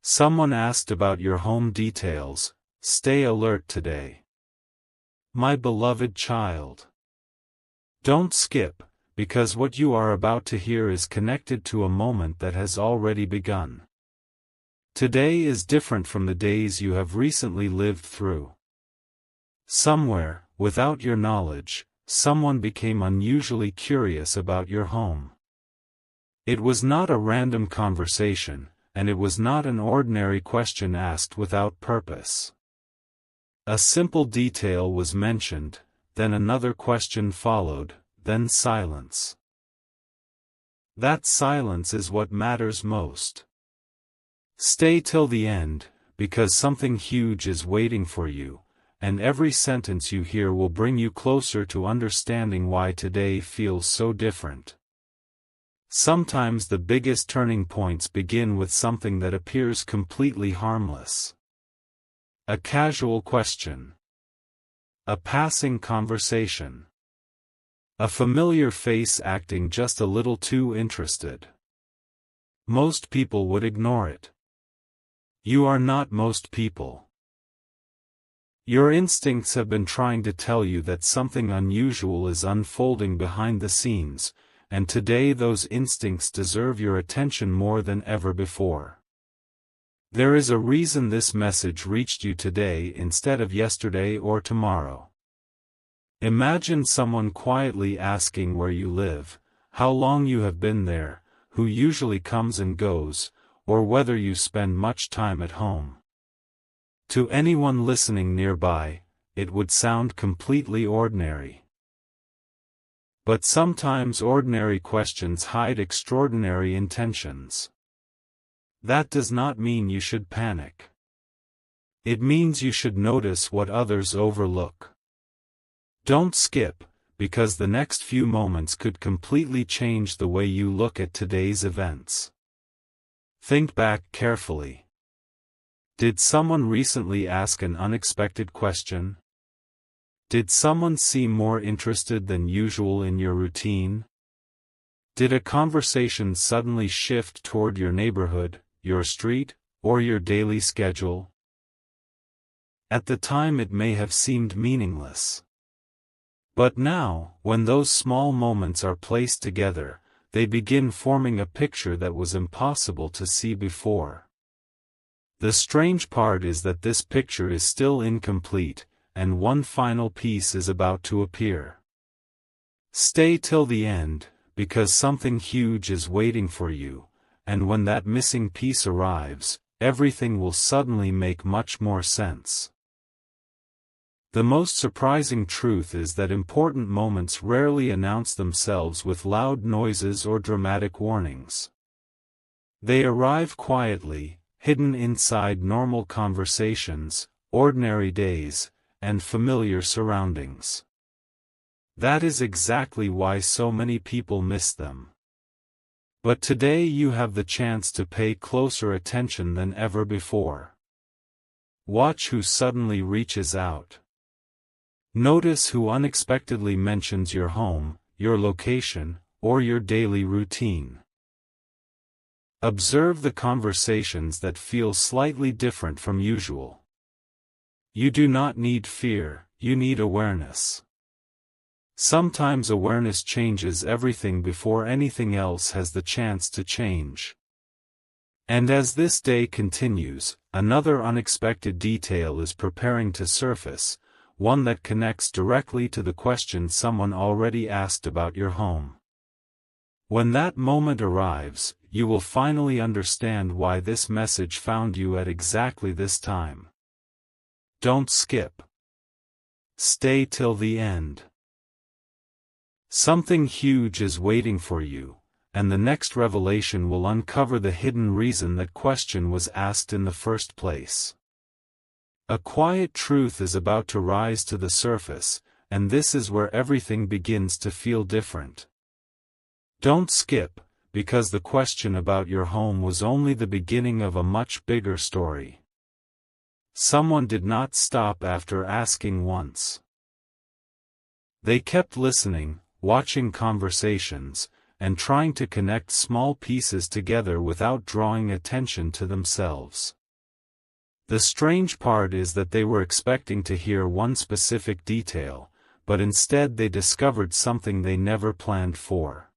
Someone asked about your home details. Stay alert today. My beloved child. Don't skip, because what you are about to hear is connected to a moment that has already begun. Today is different from the days you have recently lived through. Somewhere, without your knowledge, someone became unusually curious about your home. It was not a random conversation, and it was not an ordinary question asked without purpose. A simple detail was mentioned, then another question followed, then silence. That silence is what matters most. Stay till the end, because something huge is waiting for you, and every sentence you hear will bring you closer to understanding why today feels so different. Sometimes the biggest turning points begin with something that appears completely harmless. A casual question. A passing conversation. A familiar face acting just a little too interested. Most people would ignore it. You are not most people. Your instincts have been trying to tell you that something unusual is unfolding behind the scenes, and today those instincts deserve your attention more than ever before. There is a reason this message reached you today instead of yesterday or tomorrow. Imagine someone quietly asking where you live, how long you have been there, who usually comes and goes, or whether you spend much time at home. To anyone listening nearby, it would sound completely ordinary. But sometimes ordinary questions hide extraordinary intentions. That does not mean you should panic. It means you should notice what others overlook. Don't skip, because the next few moments could completely change the way you look at today's events. Think back carefully. Did someone recently ask an unexpected question? Did someone seem more interested than usual in your routine? Did a conversation suddenly shift toward your neighborhood, your street, or your daily schedule? At the time it may have seemed meaningless. But now, when those small moments are placed together, they begin forming a picture that was impossible to see before. The strange part is that this picture is still incomplete, and one final piece is about to appear. Stay till the end, because something huge is waiting for you, and when that missing piece arrives, everything will suddenly make much more sense. The most surprising truth is that important moments rarely announce themselves with loud noises or dramatic warnings. They arrive quietly, hidden inside normal conversations, ordinary days, and familiar surroundings. That is exactly why so many people miss them. But today you have the chance to pay closer attention than ever before. Watch who suddenly reaches out. Notice who unexpectedly mentions your home, your location, or your daily routine. Observe the conversations that feel slightly different from usual. You do not need fear, you need awareness. Sometimes awareness changes everything before anything else has the chance to change. And as this day continues, another unexpected detail is preparing to surface, one that connects directly to the question someone already asked about your home. When that moment arrives, you will finally understand why this message found you at exactly this time. Don't skip. Stay till the end. Something huge is waiting for you, and the next revelation will uncover the hidden reason that question was asked in the first place. A quiet truth is about to rise to the surface, and this is where everything begins to feel different. Don't skip, because the question about your home was only the beginning of a much bigger story. Someone did not stop after asking once. They kept listening, watching conversations, and trying to connect small pieces together without drawing attention to themselves. The strange part is that they were expecting to hear one specific detail, but instead they discovered something they never planned for.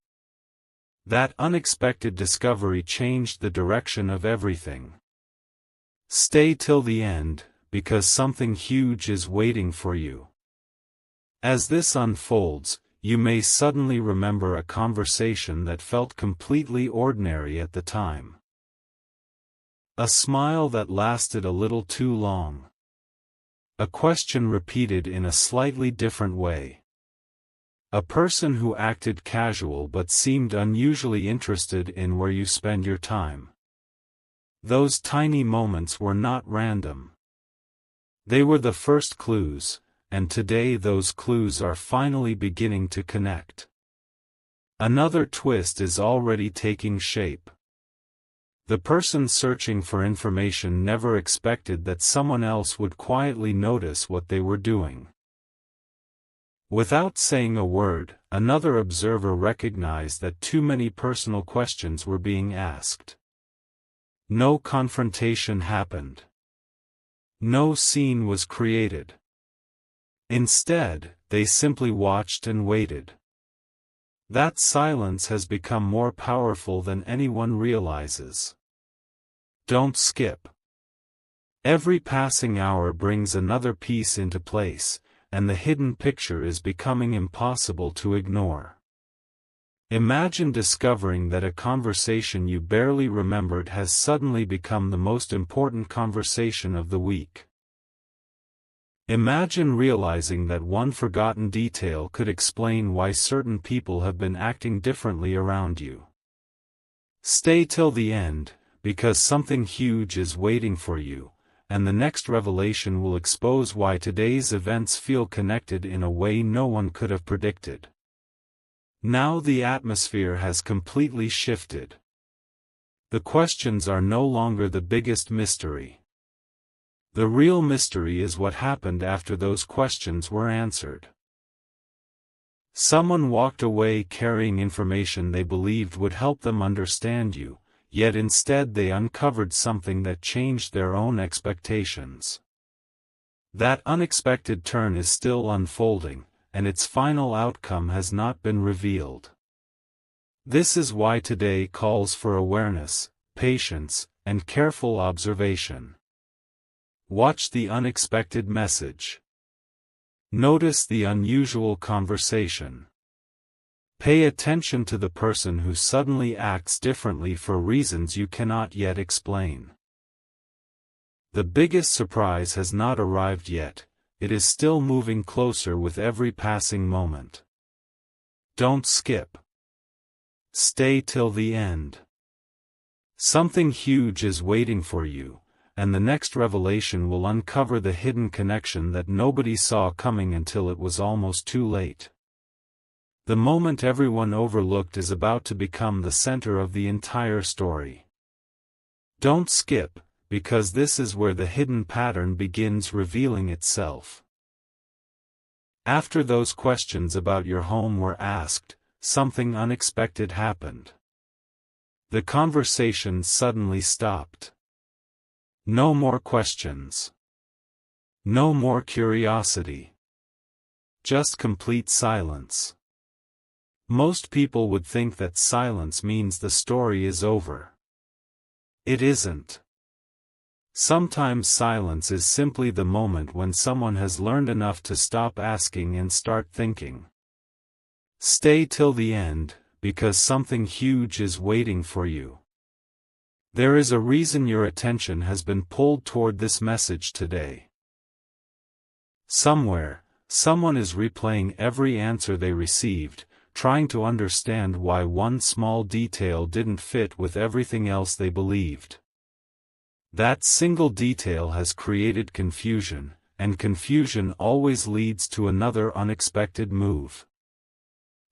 That unexpected discovery changed the direction of everything. Stay till the end, because something huge is waiting for you. As this unfolds, you may suddenly remember a conversation that felt completely ordinary at the time. A smile that lasted a little too long. A question repeated in a slightly different way. A person who acted casual but seemed unusually interested in where you spend your time. Those tiny moments were not random. They were the first clues, and today those clues are finally beginning to connect. Another twist is already taking shape. The person searching for information never expected that someone else would quietly notice what they were doing. Without saying a word, another observer recognized that too many personal questions were being asked. No confrontation happened. No scene was created. Instead, they simply watched and waited. That silence has become more powerful than anyone realizes. Don't skip. Every passing hour brings another piece into place, and the hidden picture is becoming impossible to ignore. Imagine discovering that a conversation you barely remembered has suddenly become the most important conversation of the week. Imagine realizing that one forgotten detail could explain why certain people have been acting differently around you. Stay till the end, because something huge is waiting for you, and the next revelation will expose why today's events feel connected in a way no one could have predicted. Now the atmosphere has completely shifted. The questions are no longer the biggest mystery. The real mystery is what happened after those questions were answered. Someone walked away carrying information they believed would help them understand you, yet instead they uncovered something that changed their own expectations. That unexpected turn is still unfolding, and its final outcome has not been revealed. This is why today calls for awareness, patience, and careful observation. Watch the unexpected message. Notice the unusual conversation. Pay attention to the person who suddenly acts differently for reasons you cannot yet explain. The biggest surprise has not arrived yet, it is still moving closer with every passing moment. Don't skip. Stay till the end. Something huge is waiting for you, and the next revelation will uncover the hidden connection that nobody saw coming until it was almost too late. The moment everyone overlooked is about to become the center of the entire story. Don't skip, because this is where the hidden pattern begins revealing itself. After those questions about your home were asked, something unexpected happened. The conversation suddenly stopped. No more questions. No more curiosity. Just complete silence. Most people would think that silence means the story is over. It isn't. Sometimes silence is simply the moment when someone has learned enough to stop asking and start thinking. Stay till the end, because something huge is waiting for you. There is a reason your attention has been pulled toward this message today. Somewhere, someone is replaying every answer they received, trying to understand why one small detail didn't fit with everything else they believed. That single detail has created confusion, and confusion always leads to another unexpected move.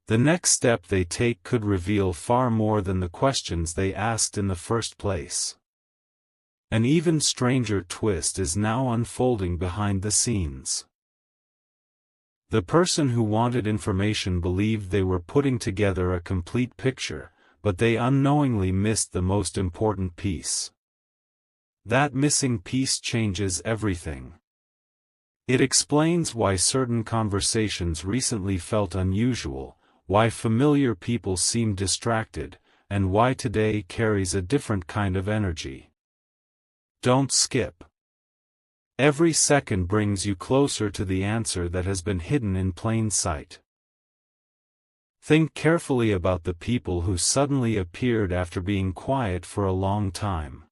The next step they take could reveal far more than the questions they asked in the first place. An even stranger twist is now unfolding behind the scenes. The person who wanted information believed they were putting together a complete picture, but they unknowingly missed the most important piece. That missing piece changes everything. It explains why certain conversations recently felt unusual, why familiar people seem distracted, and why today carries a different kind of energy. Don't skip. Every second brings you closer to the answer that has been hidden in plain sight. Think carefully about the people who suddenly appeared after being quiet for a long time.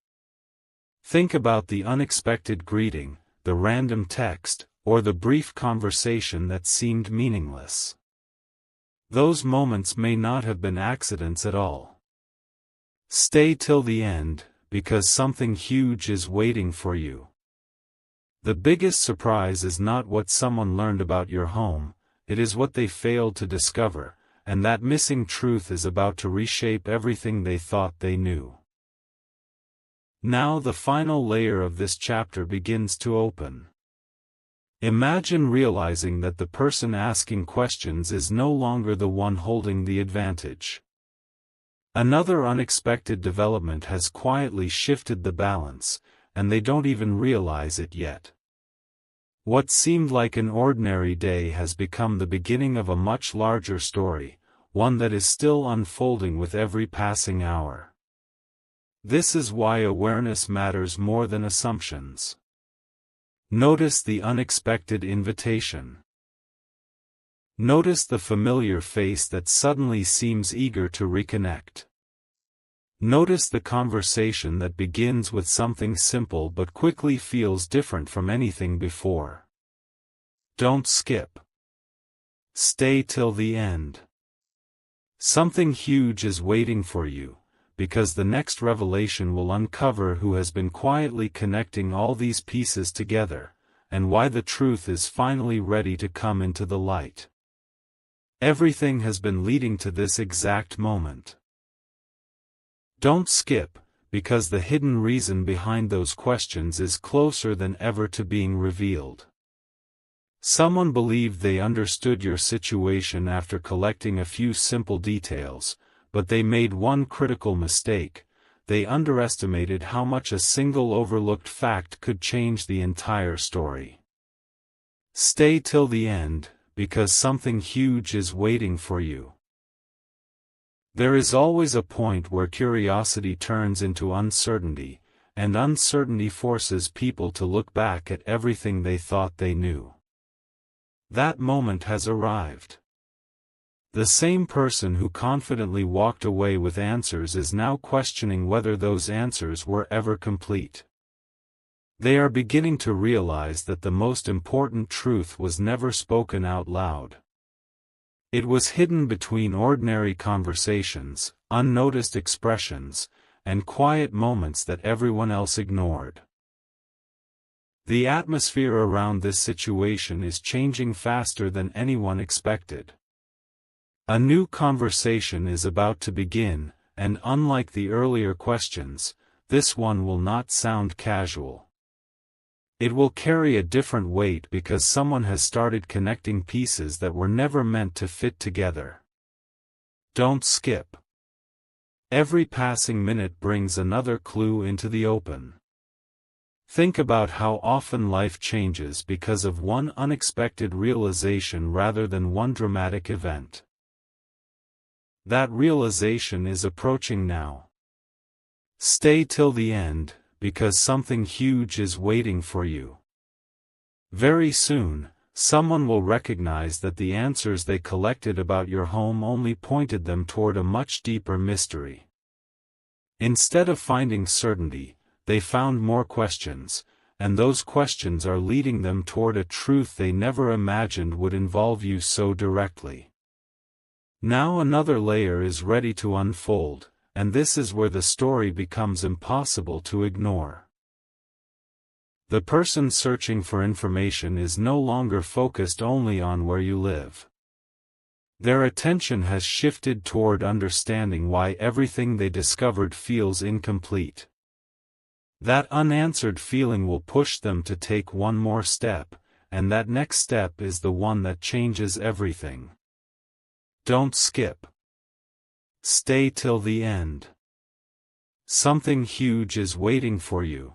Think about the unexpected greeting, the random text, or the brief conversation that seemed meaningless. Those moments may not have been accidents at all. Stay till the end, because something huge is waiting for you. The biggest surprise is not what someone learned about your home, it is what they failed to discover, and that missing truth is about to reshape everything they thought they knew. Now the final layer of this chapter begins to open. Imagine realizing that the person asking questions is no longer the one holding the advantage. Another unexpected development has quietly shifted the balance, and they don't even realize it yet. What seemed like an ordinary day has become the beginning of a much larger story, one that is still unfolding with every passing hour. This is why awareness matters more than assumptions. Notice the unexpected invitation. Notice the familiar face that suddenly seems eager to reconnect. Notice the conversation that begins with something simple but quickly feels different from anything before. Don't skip. Stay till the end. Something huge is waiting for you, because the next revelation will uncover who has been quietly connecting all these pieces together, and why the truth is finally ready to come into the light. Everything has been leading to this exact moment. Don't skip, because the hidden reason behind those questions is closer than ever to being revealed. Someone believed they understood your situation after collecting a few simple details, but they made one critical mistake: they underestimated how much a single overlooked fact could change the entire story. Stay till the end, because something huge is waiting for you. There is always a point where curiosity turns into uncertainty, and uncertainty forces people to look back at everything they thought they knew. That moment has arrived. The same person who confidently walked away with answers is now questioning whether those answers were ever complete. They are beginning to realize that the most important truth was never spoken out loud. It was hidden between ordinary conversations, unnoticed expressions, and quiet moments that everyone else ignored. The atmosphere around this situation is changing faster than anyone expected. A new conversation is about to begin, and unlike the earlier questions, this one will not sound casual. It will carry a different weight because someone has started connecting pieces that were never meant to fit together. Don't skip. Every passing minute brings another clue into the open. Think about how often life changes because of one unexpected realization rather than one dramatic event. That realization is approaching now. Stay till the end, because something huge is waiting for you. Very soon, someone will recognize that the answers they collected about your home only pointed them toward a much deeper mystery. Instead of finding certainty, they found more questions, and those questions are leading them toward a truth they never imagined would involve you so directly. Now another layer is ready to unfold, and this is where the story becomes impossible to ignore. The person searching for information is no longer focused only on where you live. Their attention has shifted toward understanding why everything they discovered feels incomplete. That unanswered feeling will push them to take one more step, and that next step is the one that changes everything. Don't skip. Stay till the end. Something huge is waiting for you.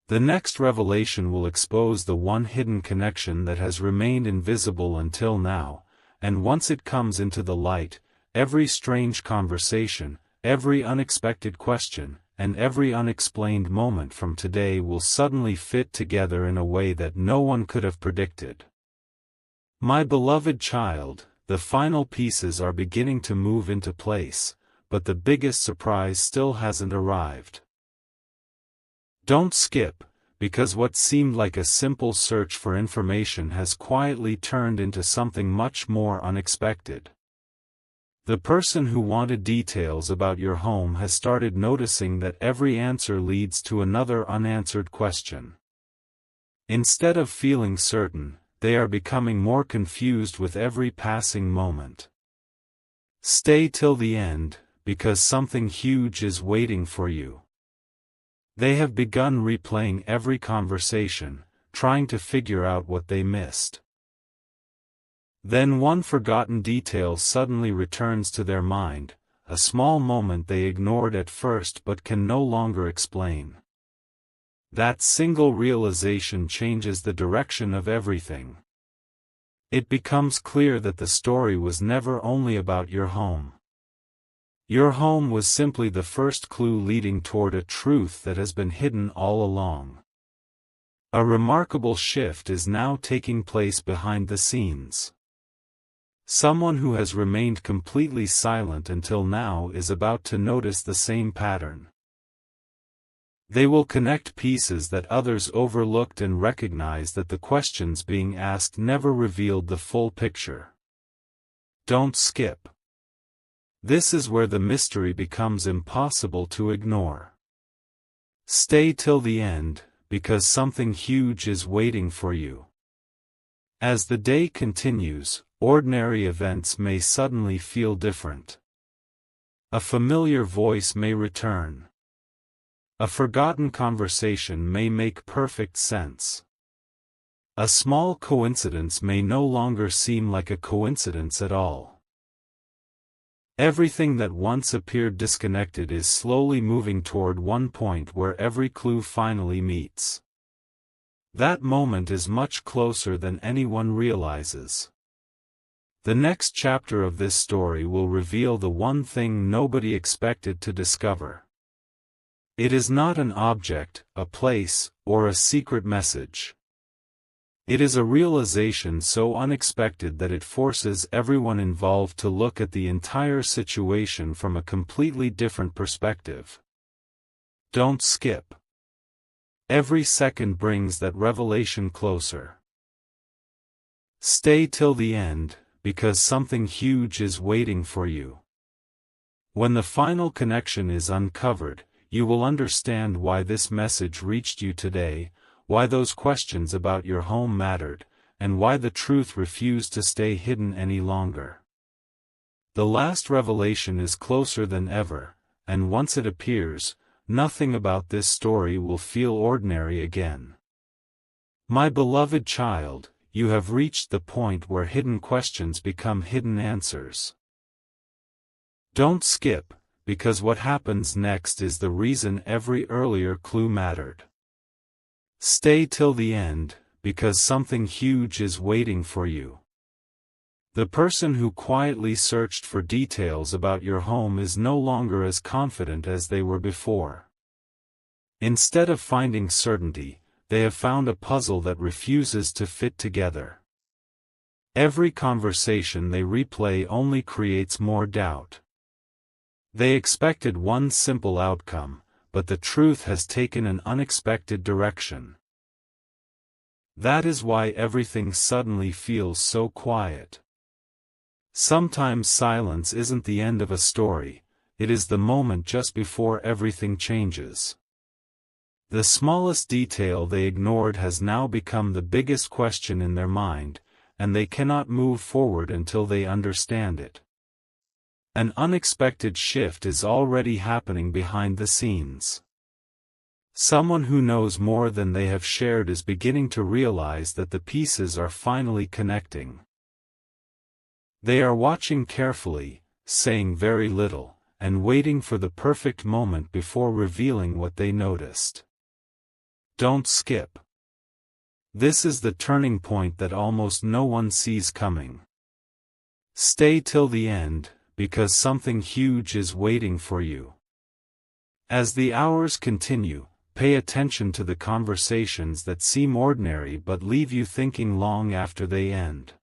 The next revelation will expose the one hidden connection that has remained invisible until now, and once it comes into the light, every strange conversation, every unexpected question, and every unexplained moment from today will suddenly fit together in a way that no one could have predicted. My beloved child, the final pieces are beginning to move into place, but the biggest surprise still hasn't arrived. Don't skip, because what seemed like a simple search for information has quietly turned into something much more unexpected. The person who wanted details about your home has started noticing that every answer leads to another unanswered question. Instead of feeling certain, they are becoming more confused with every passing moment. Stay till the end, because something huge is waiting for you. They have begun replaying every conversation, trying to figure out what they missed. Then one forgotten detail suddenly returns to their mind, a small moment they ignored at first but can no longer explain. That single realization changes the direction of everything. It becomes clear that the story was never only about your home. Your home was simply the first clue leading toward a truth that has been hidden all along. A remarkable shift is now taking place behind the scenes. Someone who has remained completely silent until now is about to notice the same pattern. They will connect pieces that others overlooked and recognize that the questions being asked never revealed the full picture. Don't skip. This is where the mystery becomes impossible to ignore. Stay till the end, because something huge is waiting for you. As the day continues, ordinary events may suddenly feel different. A familiar voice may return. A forgotten conversation may make perfect sense. A small coincidence may no longer seem like a coincidence at all. Everything that once appeared disconnected is slowly moving toward one point where every clue finally meets. That moment is much closer than anyone realizes. The next chapter of this story will reveal the one thing nobody expected to discover. It is not an object, a place, or a secret message. It is a realization so unexpected that it forces everyone involved to look at the entire situation from a completely different perspective. Don't skip. Every second brings that revelation closer. Stay till the end, because something huge is waiting for you. When the final connection is uncovered, you will understand why this message reached you today, why those questions about your home mattered, and why the truth refused to stay hidden any longer. The last revelation is closer than ever, and once it appears, nothing about this story will feel ordinary again. My beloved child, you have reached the point where hidden questions become hidden answers. Don't skip, because what happens next is the reason every earlier clue mattered. Stay till the end, because something huge is waiting for you. The person who quietly searched for details about your home is no longer as confident as they were before. Instead of finding certainty, they have found a puzzle that refuses to fit together. Every conversation they replay only creates more doubt. They expected one simple outcome, but the truth has taken an unexpected direction. That is why everything suddenly feels so quiet. Sometimes silence isn't the end of a story, it is the moment just before everything changes. The smallest detail they ignored has now become the biggest question in their mind, and they cannot move forward until they understand it. An unexpected shift is already happening behind the scenes. Someone who knows more than they have shared is beginning to realize that the pieces are finally connecting. They are watching carefully, saying very little, and waiting for the perfect moment before revealing what they noticed. Don't skip. This is the turning point that almost no one sees coming. Stay till the end, because something huge is waiting for you. As the hours continue, pay attention to the conversations that seem ordinary but leave you thinking long after they end.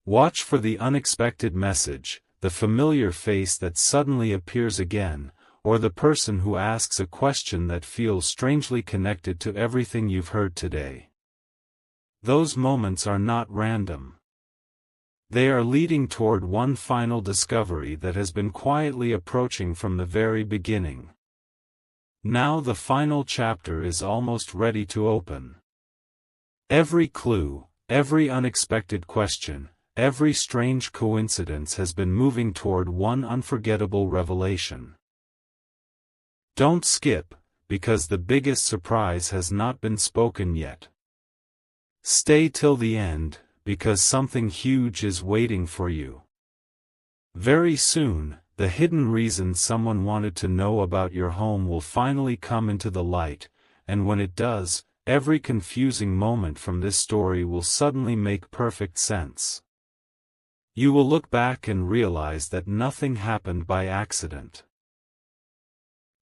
Watch for the unexpected message, the familiar face that suddenly appears again, or the person who asks a question that feels strangely connected to everything you've heard today. Those moments are not random. They are leading toward one final discovery that has been quietly approaching from the very beginning. Now the final chapter is almost ready to open. Every clue, every unexpected question, every strange coincidence has been moving toward one unforgettable revelation. Don't skip, because the biggest surprise has not been spoken yet. Stay till the end, because something huge is waiting for you. Very soon, the hidden reason someone wanted to know about your home will finally come into the light, and when it does, every confusing moment from this story will suddenly make perfect sense. You will look back and realize that nothing happened by accident.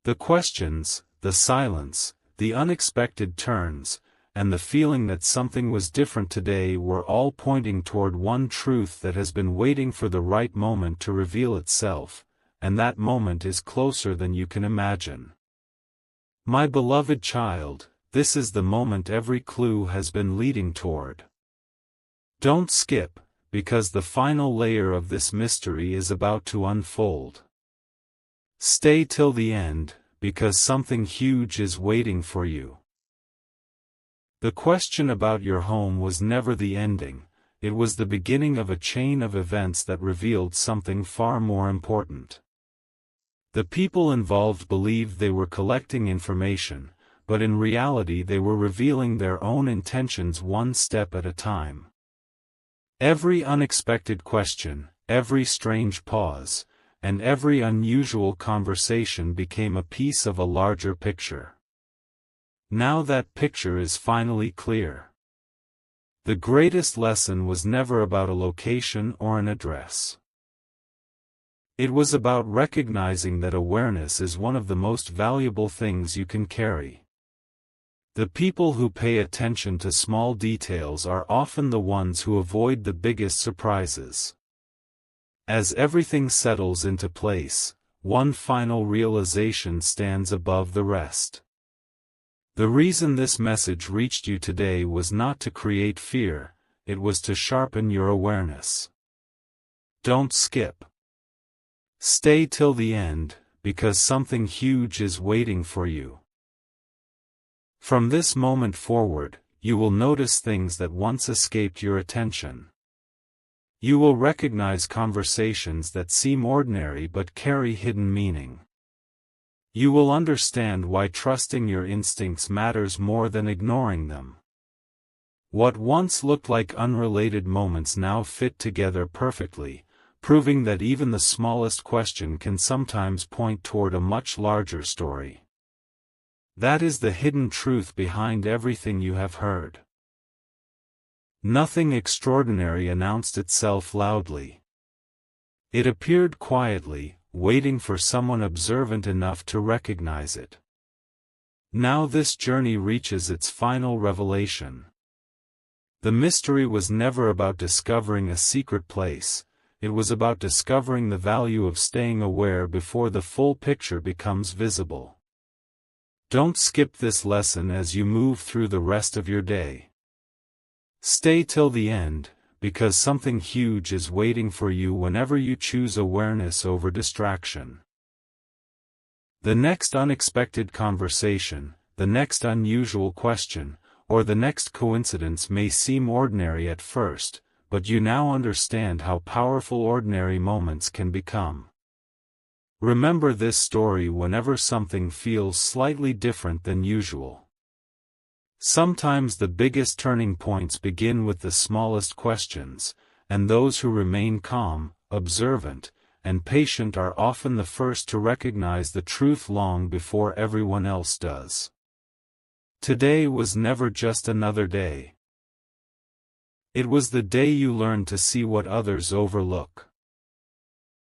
The questions, the silence, the unexpected turns, and the feeling that something was different today were all pointing toward one truth that has been waiting for the right moment to reveal itself, and that moment is closer than you can imagine. My beloved child, this is the moment every clue has been leading toward. Don't skip, because the final layer of this mystery is about to unfold. Stay till the end, because something huge is waiting for you. The question about your home was never the ending, it was the beginning of a chain of events that revealed something far more important. The people involved believed they were collecting information, but in reality they were revealing their own intentions one step at a time. Every unexpected question, every strange pause, and every unusual conversation became a piece of a larger picture. Now that picture is finally clear. The greatest lesson was never about a location or an address. It was about recognizing that awareness is one of the most valuable things you can carry. The people who pay attention to small details are often the ones who avoid the biggest surprises. As everything settles into place, one final realization stands above the rest. The reason this message reached you today was not to create fear, it was to sharpen your awareness. Don't skip. Stay till the end, because something huge is waiting for you. From this moment forward, you will notice things that once escaped your attention. You will recognize conversations that seem ordinary but carry hidden meaning. You will understand why trusting your instincts matters more than ignoring them. What once looked like unrelated moments now fit together perfectly, proving that even the smallest question can sometimes point toward a much larger story. That is the hidden truth behind everything you have heard. Nothing extraordinary announced itself loudly. It appeared quietly, waiting for someone observant enough to recognize it. Now this journey reaches its final revelation. The mystery was never about discovering a secret place, it was about discovering the value of staying aware before the full picture becomes visible. Don't skip this lesson as you move through the rest of your day. Stay till the end, because something huge is waiting for you whenever you choose awareness over distraction. The next unexpected conversation, the next unusual question, or the next coincidence may seem ordinary at first, but you now understand how powerful ordinary moments can become. Remember this story whenever something feels slightly different than usual. Sometimes the biggest turning points begin with the smallest questions, and those who remain calm, observant, and patient are often the first to recognize the truth long before everyone else does. Today was never just another day. It was the day you learned to see what others overlook.